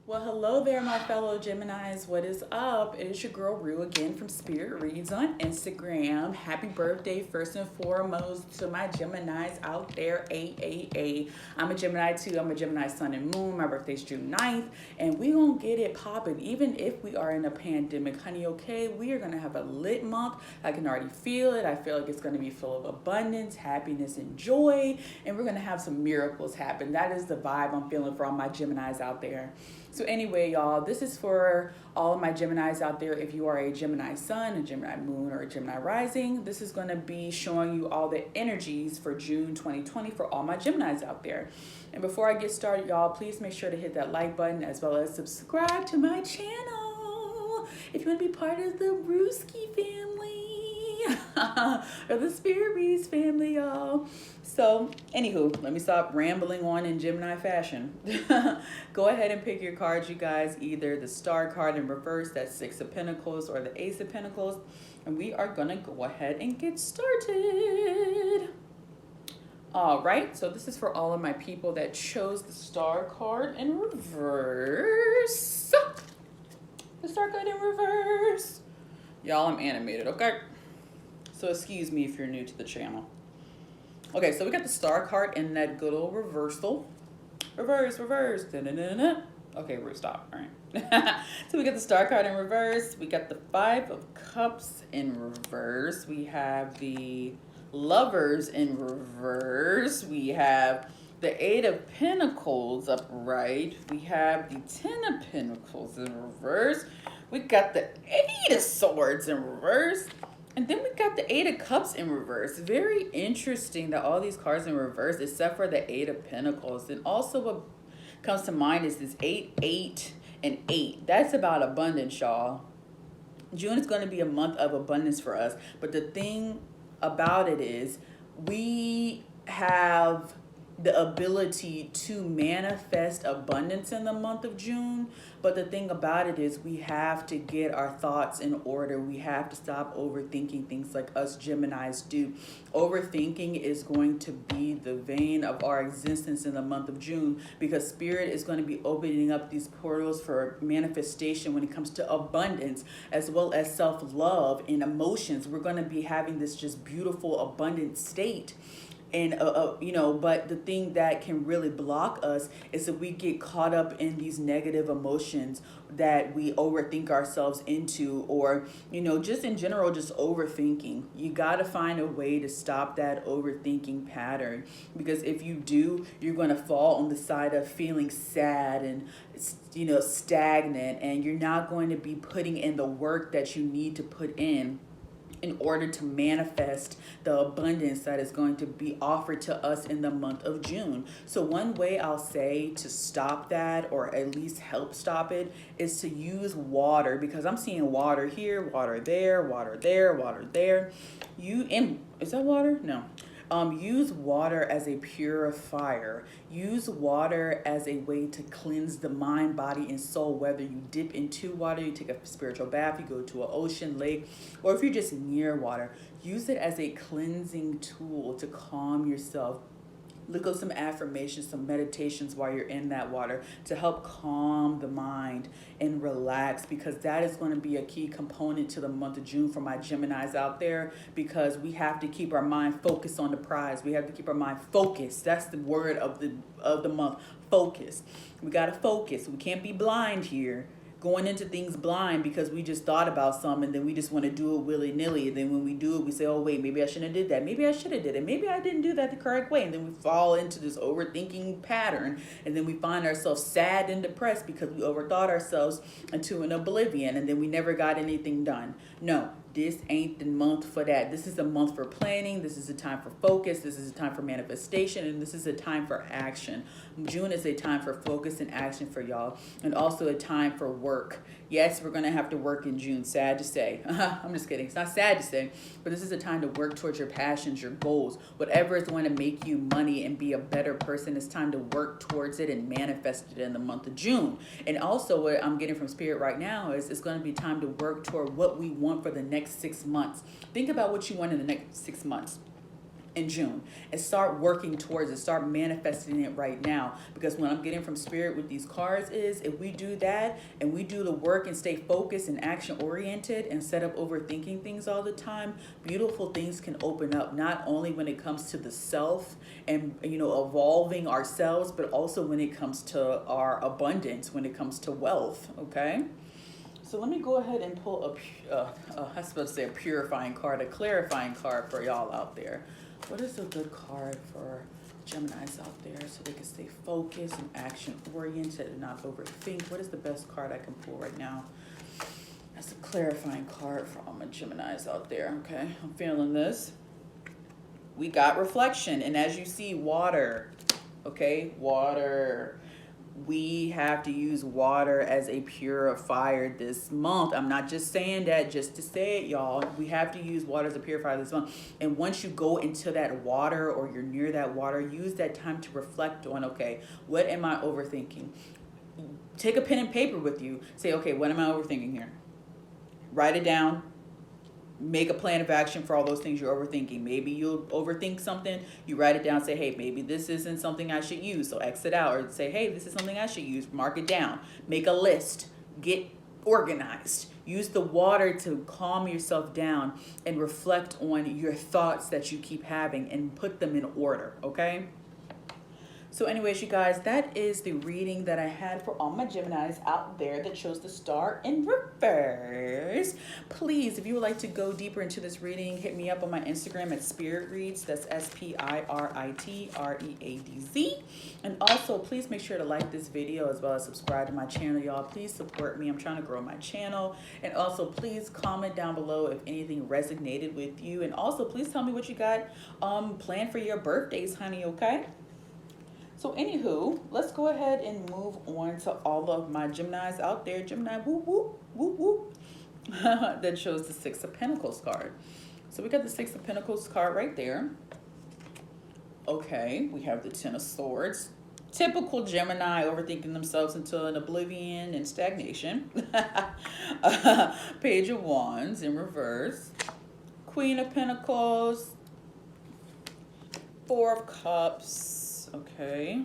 Well, hello there, my fellow Geminis. What is up? It is your girl Rue again from Spirit Reads on Instagram. Happy birthday, first and foremost, to my Geminis out there. I'm a Gemini too. I'm a Gemini Sun and Moon. My birthday's June 9th, and we gonna get it popping. Even if we are in a pandemic, honey, okay? We are gonna have a lit month. I can already feel it. I feel like it's gonna be full of abundance, happiness, and joy, and we're gonna have some miracles happen. That is the vibe I'm feeling for all my Geminis out there. So anyway, y'all, this is for all of my Geminis out there. If you are a Gemini Sun, a Gemini Moon, or a Gemini Rising, this is going to be showing you all the energies for June 2020 for all my Geminis out there. And before I get started, y'all, please make sure to hit that like button as well as subscribe to my channel if you want to be part of the Rooski family or the Spirit Reads family, y'all. So, anywho, let me stop rambling on in Gemini fashion. Go ahead and pick your cards, you guys. Either the Star card in reverse, that's Six of Pentacles, or the Ace of Pentacles. And we are going to go ahead and get started. All right, so this is for all of my people that chose the Star card in reverse. The Star card in reverse. Y'all, I'm animated, okay? So excuse me if you're new to the channel. Okay, so we got the Star card in that good old reversal. Reverse. Da-da-da-da. Okay, we're stop. All right. So we got the Star card in reverse. We got the Five of Cups in reverse. We have the Lovers in reverse. We have the Eight of Pentacles upright. We have the Ten of Pentacles in reverse. We got the Eight of Swords in reverse. And then we got the Eight of Cups in reverse. Very interesting that all these cards in reverse, except for the Eight of Pentacles. And also what comes to mind is this 8, 8, and 8. That's about abundance, y'all. June is going to be a month of abundance for us. But the thing about it is we have the ability to manifest abundance in the month of June. But the thing about it is we have to get our thoughts in order. We have to stop overthinking things like us Geminis do. Overthinking is going to be the vein of our existence in the month of June, because Spirit is going to be opening up these portals for manifestation when it comes to abundance, as well as self-love and emotions. We're going to be having this just beautiful, abundant state. And, but the thing that can really block us is if we get caught up in these negative emotions that we overthink ourselves into, or, just in general, just overthinking. You got to find a way to stop that overthinking pattern, because if you do, you're going to fall on the side of feeling sad and, stagnant, and you're not going to be putting in the work that you need to put in order to manifest the abundance that is going to be offered to us in the month of June. So one way I'll say to stop that, or at least help stop it, is to use water, because I'm seeing water here, water there, water there, water there. Is that water? No. Use water as a purifier. Use water as a way to cleanse the mind, body, and soul. Whether you dip into water, you take a spiritual bath, you go to an ocean, lake, or if you're just near water, use it as a cleansing tool to calm yourself. Look up some affirmations, some meditations while you're in that water to help calm the mind and relax, because that is going to be a key component to the month of June for my Geminis out there, because we have to keep our mind focused on the prize. We have to keep our mind focused. That's the word of the month, focus. We got to focus. We can't be blind here, going into things blind because we just thought about something and then we just want to do it willy-nilly. And then when we do it, we say, oh, wait, maybe I shouldn't have did that. Maybe I should have did it. Maybe I didn't do that the correct way. And then we fall into this overthinking pattern. And then we find ourselves sad and depressed because we overthought ourselves into an oblivion. And then we never got anything done. No, this ain't the month for that. This is a month for planning. This is a time for focus. This is a time for manifestation. And this is a time for action. June is a time for focus and action for y'all. And also a time for work. Yes, we're going to have to work in June. Sad to say. I'm just kidding. It's not sad to say. But this is a time to work towards your passions, your goals. Whatever is going to make you money and be a better person, it's time to work towards it and manifest it in the month of June. And also what I'm getting from Spirit right now is it's going to be time to work toward what we want for the next 6 months. Think about what you want in the next 6 months. in June, and start working towards it, start manifesting it right now. Because what I'm getting from Spirit with these cards is, if we do that and we do the work and stay focused and action oriented instead of overthinking things all the time, beautiful things can open up, not only when it comes to the self and, you know, evolving ourselves, but also when it comes to our abundance, when it comes to wealth. Okay, so let me go ahead and pull I was supposed to say a purifying card, a clarifying card for y'all out there. What is a good card for Geminis out there so they can stay focused and action oriented and not overthink? What is the best card I can pull right now? That's a clarifying card for all my Geminis out there. Okay, I'm feeling this. We got reflection, and as you see, water. Okay, water. We have to use water as a purifier this month. I'm not just saying that just to say it, y'all. We have to use water as a purifier this month. And once you go into that water, or you're near that water, use that time to reflect on, okay, what am I overthinking? Take a pen and paper with you. Say, okay, what am I overthinking here? Write it down. Make a plan of action for all those things you're overthinking. Maybe you'll overthink something. You write it down. Say, hey, maybe this isn't something I should use. So X it out. Or say, hey, this is something I should use. Mark it down. Make a list. Get organized. Use the water to calm yourself down and reflect on your thoughts that you keep having and put them in order. Okay? So anyways, you guys, that is the reading that I had for all my Geminis out there that chose the star in reverse. Please, if you would like to go deeper into this reading, hit me up on my Instagram at Spirit Reads. That's SPIRITREADZ. And also, please make sure to like this video as well as subscribe to my channel, y'all. Please support me. I'm trying to grow my channel. And also, please comment down below if anything resonated with you. And also, please tell me what you got planned for your birthdays, honey, okay? So anywho, let's go ahead and move on to all of my Geminis out there. Gemini, whoop, whoop, whoop, whoop. That shows the Six of Pentacles card. So we got the Six of Pentacles card right there. Okay, we have the Ten of Swords. Typical Gemini, overthinking themselves into an oblivion and stagnation. Page of Wands in reverse. Queen of Pentacles. Four of Cups. Okay.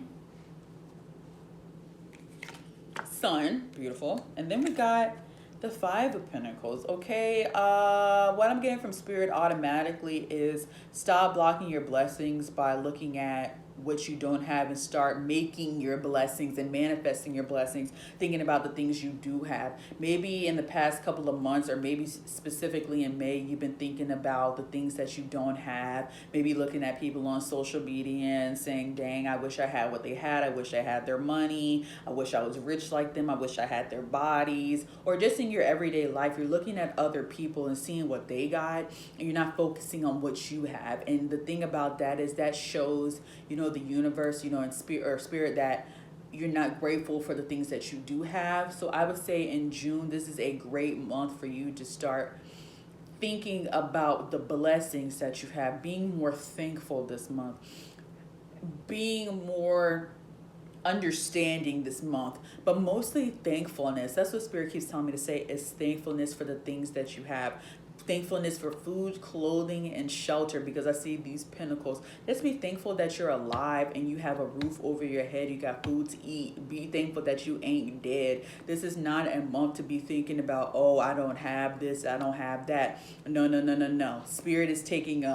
Sun, beautiful. And then we got the Five of Pentacles. Okay, what I'm getting from Spirit automatically is stop blocking your blessings by looking at what you don't have and start making your blessings and manifesting your blessings, thinking about the things you do have. Maybe in the past couple of months, or maybe specifically in May, you've been thinking about the things that you don't have. Maybe looking at people on social media and saying, dang, I wish I had what they had. I wish I had their money. I wish I was rich like them. I wish I had their bodies. Or just in your everyday life, you're looking at other people and seeing what they got, and you're not focusing on what you have. And the thing about that is that shows, you know, the universe, you know, in spirit that you're not grateful for the things that you do have. So I would say in June, this is a great month for you to start thinking about the blessings that you have, being more thankful this month, being more understanding this month, but mostly thankfulness. That's what Spirit keeps telling me to say, is thankfulness for the things that you have. Thankfulness for food, clothing, and shelter, because I see these pentacles. Let's be thankful that you're alive and you have a roof over your head. You got food to eat. Be thankful that you ain't dead. This is not a month to be thinking about, oh, I don't have this, I don't have that. No, no, no, no, no. Spirit is taking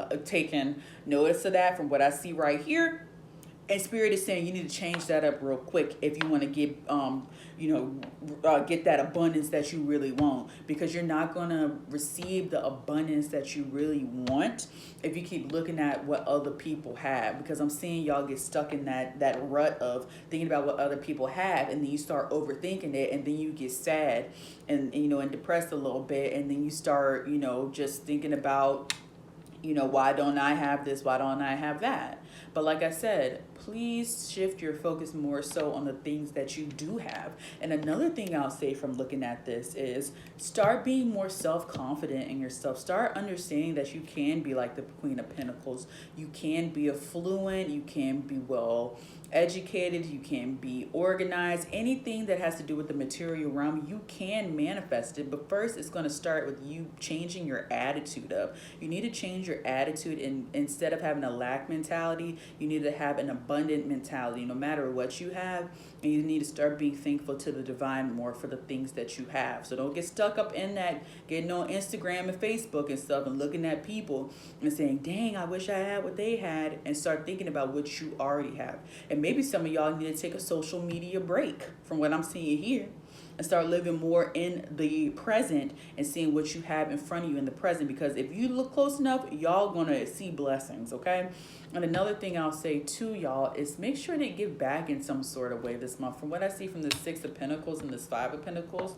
notice of that from what I see right here. And Spirit is saying you need to change that up real quick if you want to get, get that abundance that you really want. Because you're not going to receive the abundance that you really want if you keep looking at what other people have. Because I'm seeing y'all get stuck in that rut of thinking about what other people have. And then you start overthinking it. And then you get sad and depressed a little bit. And then you start, just thinking about, why don't I have this? Why don't I have that? But like I said, please shift your focus more so on the things that you do have. And another thing I'll say from looking at this is start being more self-confident in yourself. Start understanding that you can be like the Queen of Pentacles. You can be affluent. You can be well educated, you can be organized. Anything that has to do with the material realm, you can manifest it. But first, it's going to start with you changing your attitude up. You need to change your attitude, and instead of having a lack mentality, you need to have an abundant mentality. No matter what you have, and you need to start being thankful to the divine more for the things that you have. So don't get stuck up in that, getting on Instagram and Facebook and stuff and looking at people and saying, dang, I wish I had what they had, and start thinking about what you already have. And maybe some of y'all need to take a social media break from what I'm seeing here and start living more in the present and seeing what you have in front of you in the present. Because if you look close enough, y'all gonna see blessings, okay? And another thing I'll say to y'all is make sure they give back in some sort of way this month. From what I see from the Six of Pentacles and this Five of Pentacles,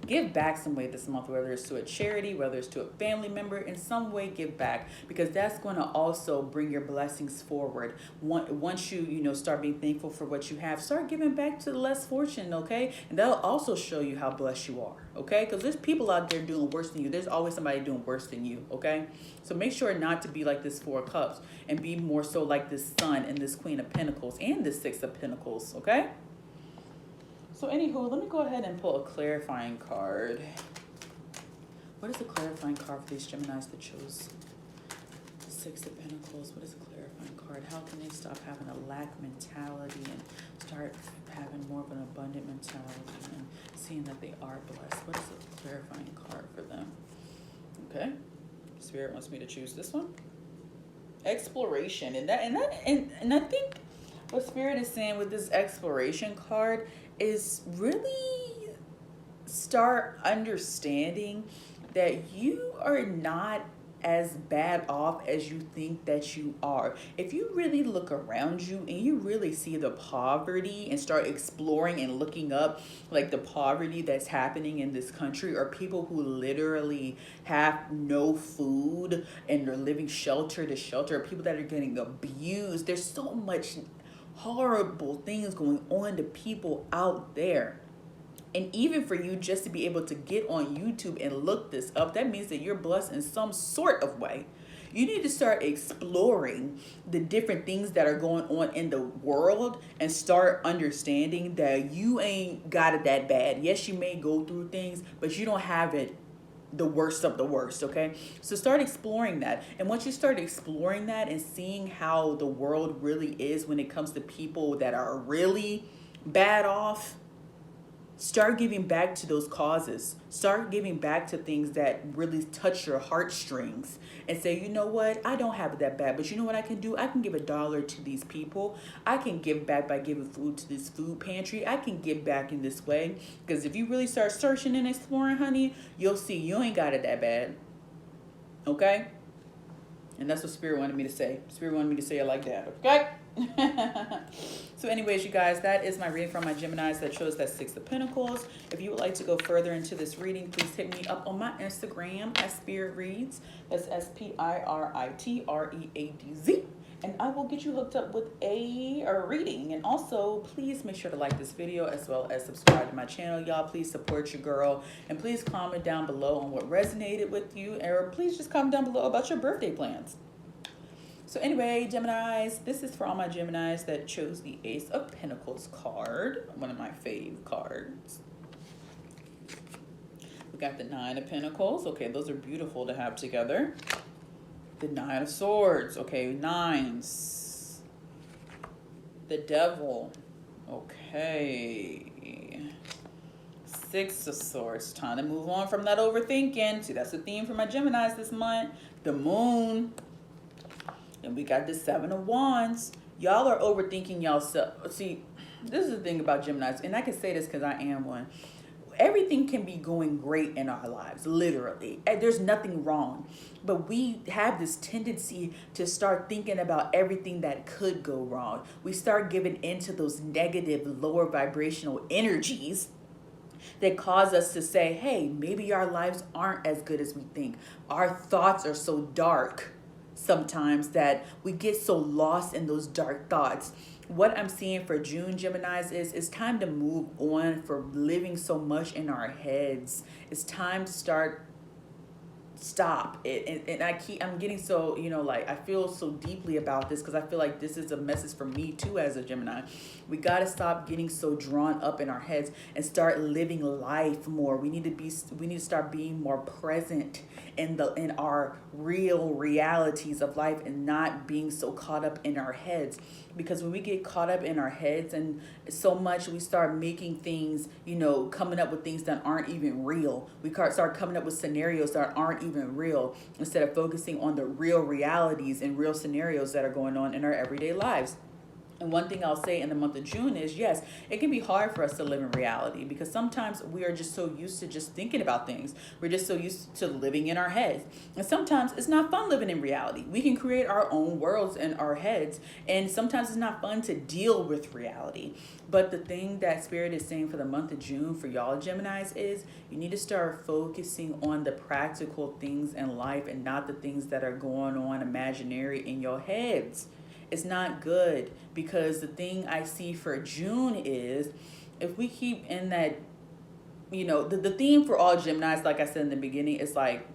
give back some way this month, whether it's to a charity, whether it's to a family member, in some way give back, because that's going to also bring your blessings forward. Once you start being thankful for what you have, start giving back to the less fortunate, okay? And that'll also show you how blessed you are, okay? Because there's people out there doing worse than you. There's always somebody doing worse than you, okay? So make sure not to be like this Four of Cups and be more so like this Sun and this Queen of Pentacles and this Six of Pentacles, okay? So anywho, let me go ahead and pull a clarifying card. What is a clarifying card for these Geminis that chose the Six of Pentacles? What is a clarifying card? How can they stop having a lack mentality and start having more of an abundant mentality and seeing that they are blessed? What is a clarifying card for them? Okay, Spirit wants me to choose this one. Exploration, and I think what Spirit is saying with this exploration card is really start understanding that you are not as bad off as you think that you are. If you really look around you and you really see the poverty and start exploring and looking up like the poverty that's happening in this country, or people who literally have no food and they're living shelter to shelter, or people that are getting abused. There's so much horrible things going on to people out there. And even for you just to be able to get on YouTube and look this up, that means that you're blessed in some sort of way. You need to start exploring the different things that are going on in the world and start understanding that you ain't got it that bad. Yes, you may go through things, but you don't have it the worst of the worst, okay? So start exploring that. And once you start exploring that and seeing how the world really is when it comes to people that are really bad off, start giving back to those causes. Start giving back to things that really touch your heartstrings and say, you know what? I don't have it that bad, but you know what I can do? I can give $1 to these people. I can give back by giving food to this food pantry. I can give back in this way. Because if you really start searching and exploring, honey, you'll see you ain't got it that bad. Okay? And that's what Spirit wanted me to say. Spirit wanted me to say it like that, okay? So anyways, you guys, that is my reading from my Geminis that chose that Six of Pentacles. If you would like to go further into this reading, please hit me up on my Instagram at Spirit Reads. That's SPIRITREADZ. And I will get you hooked up with a reading. And also, please make sure to like this video as well as subscribe to my channel. Y'all, please support your girl. And please comment down below on what resonated with you. Or please just comment down below about your birthday plans. So anyway, Geminis, this is for all my Geminis that chose the Ace of Pentacles card. One of my fave cards. We got the Nine of Pentacles. Okay, those are beautiful to have together. The Nine of Swords. Okay, nines. The Devil. Okay. Six of Swords. Time to move on from that overthinking. See, that's the theme for my Geminis this month. The Moon. And we got the Seven of Wands. Y'all are overthinking y'allself. See, this is the thing about Geminis, and I can say this because I am one. Everything can be going great in our lives, literally. And there's nothing wrong. But we have this tendency to start thinking about everything that could go wrong. We start giving into those negative, lower vibrational energies that cause us to say, hey, maybe our lives aren't as good as we think. Our thoughts are so dark. sometimes that we get so lost in those dark thoughts. What I'm seeing for June Geminis is it's time to move on for living so much in our heads. It's time to stop it. And I'm getting so, like, I feel so deeply about this because I feel like this is a message for me too as a Gemini. We got to stop getting so drawn up in our heads and start living life more. We need to start being more present in our real realities of life and not being so caught up in our heads. Because when we get caught up in our heads and so much, we start making things, coming up with things that aren't even real. We start coming up with scenarios that aren't even real instead of focusing on the real realities and real scenarios that are going on in our everyday lives. And one thing I'll say in the month of June is, yes, it can be hard for us to live in reality because sometimes we are just so used to just thinking about things. We're just so used to living in our heads. And sometimes it's not fun living in reality. We can create our own worlds in our heads. And sometimes it's not fun to deal with reality. But the thing that Spirit is saying for the month of June for y'all Geminis is you need to start focusing on the practical things in life and not the things that are going on imaginary in your heads. It's not good because the thing I see for June is if we keep in that, the theme for all Geminis, like I said in the beginning, is like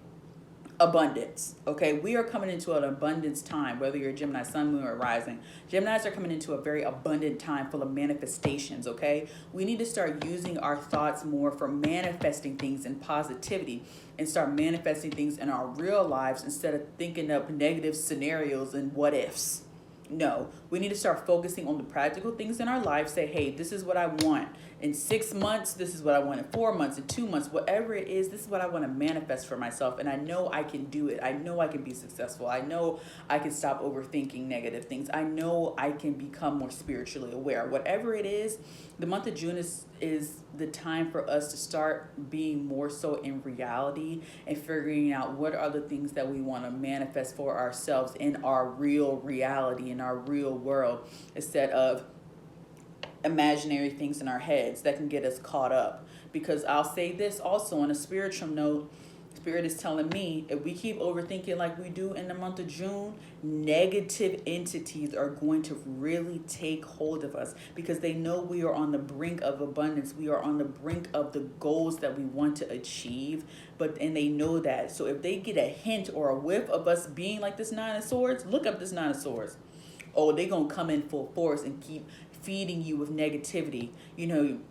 abundance. Okay, we are coming into an abundance time, whether you're Gemini Sun, Moon, or Rising. Geminis are coming into a very abundant time full of manifestations. Okay, we need to start using our thoughts more for manifesting things in positivity and start manifesting things in our real lives instead of thinking up negative scenarios and what ifs. No, we need to start focusing on the practical things in our life. Say, hey, this is what I want. In 6 months, this is what I want. In 4 months, in 2 months, whatever it is, this is what I want to manifest for myself. And I know I can do it. I know I can be successful. I know I can stop overthinking negative things. I know I can become more spiritually aware. Whatever it is, the month of June is the time for us to start being more so in reality and figuring out what are the things that we want to manifest for ourselves in our real reality, in our real world, instead of imaginary things in our heads that can get us caught up. Because I'll say this also on a spiritual note, Spirit is telling me if we keep overthinking like we do in the month of June, negative entities are going to really take hold of us because they know we are on the brink of abundance. We are on the brink of the goals that we want to achieve, and they know that. So if they get a hint or a whiff of us being like this Nine of Swords, look up this Nine of Swords. Oh, they're going to come in full force and keep feeding you with negativity. You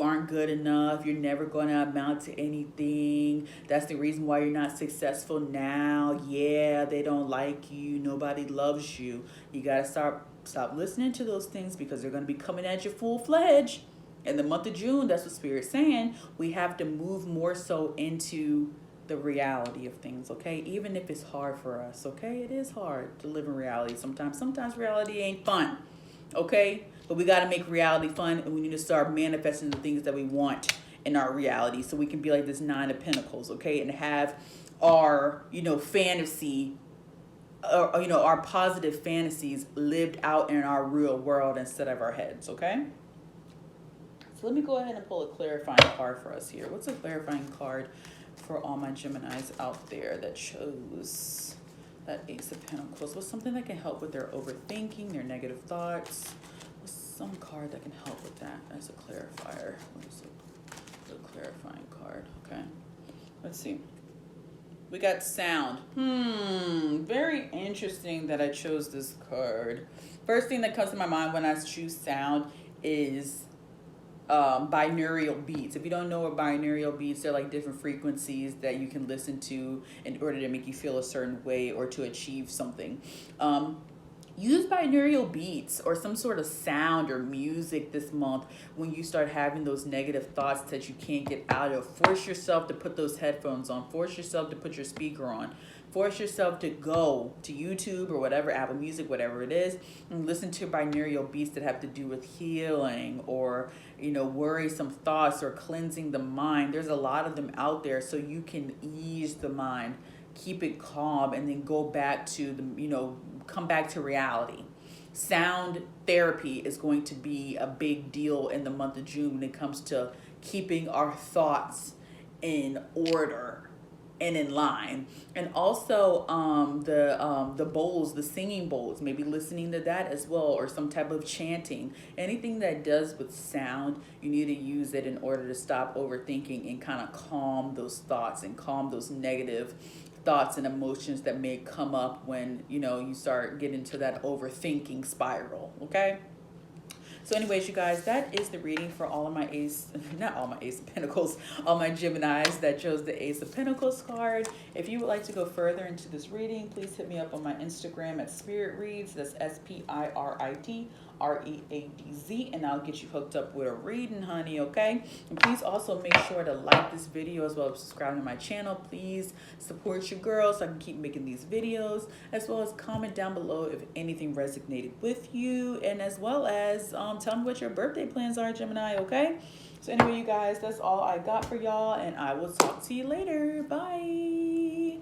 aren't good enough. You're never going to amount to anything. That's the reason why you're not successful now. Yeah, they don't like you. Nobody loves you. You got to stop listening to those things because they're going to be coming at you full-fledged. In the month of June, that's what Spirit's saying. We have to move more so into the reality of things, okay? Even if it's hard for us, okay? It is hard to live in reality sometimes. Sometimes reality ain't fun, okay? But we got to make reality fun, and we need to start manifesting the things that we want in our reality so we can be like this Nine of Pentacles, okay? And have our, fantasy, our positive fantasies lived out in our real world instead of our heads, okay? So let me go ahead and pull a clarifying card for us here. What's a clarifying card for all my Geminis out there that chose that Ace of Pentacles? What's something that can help with their overthinking, their negative thoughts? What's some card that can help with that as a clarifier? What is a clarifying card? Okay, let's see. We got sound. Very interesting that I chose this card. First thing that comes to my mind when I choose sound is binaural beats. If you don't know what binaural beats, they're like different frequencies that you can listen to in order to make you feel a certain way or to achieve something. Use binaural beats or some sort of sound or music this month when you start having those negative thoughts that you can't get out of. Force yourself to put those headphones on. Force yourself to put your speaker on. Force yourself to go to YouTube or whatever, Apple Music, whatever it is, and listen to binaural beats that have to do with healing or, worrisome thoughts or cleansing the mind. There's a lot of them out there so you can ease the mind, keep it calm, and then go back to come back to reality. Sound therapy is going to be a big deal in the month of June when it comes to keeping our thoughts in order. and in line. And also the bowls, the singing bowls, maybe listening to that as well, or some type of chanting. Anything that does with sound, you need to use it in order to stop overthinking and kind of calm those thoughts and calm those negative thoughts and emotions that may come up when you start getting to that overthinking spiral. Okay. So anyways, you guys, that is the reading for all of my ace, not all my ace of pentacles, all my Geminis that chose the Ace of Pentacles card. If you would like to go further into this reading, please hit me up on my Instagram at Spirit Reads. That's SPIRITREADZ, and I'll get you hooked up with a reading, honey, okay? And please also make sure to like this video as well as subscribe to my channel. Please support your girl so I can keep making these videos, as well as comment down below if anything resonated with you, and as well as tell me what your birthday plans are, Gemini, okay? So anyway, you guys, that's all I got for y'all, and I will talk to you later. Bye.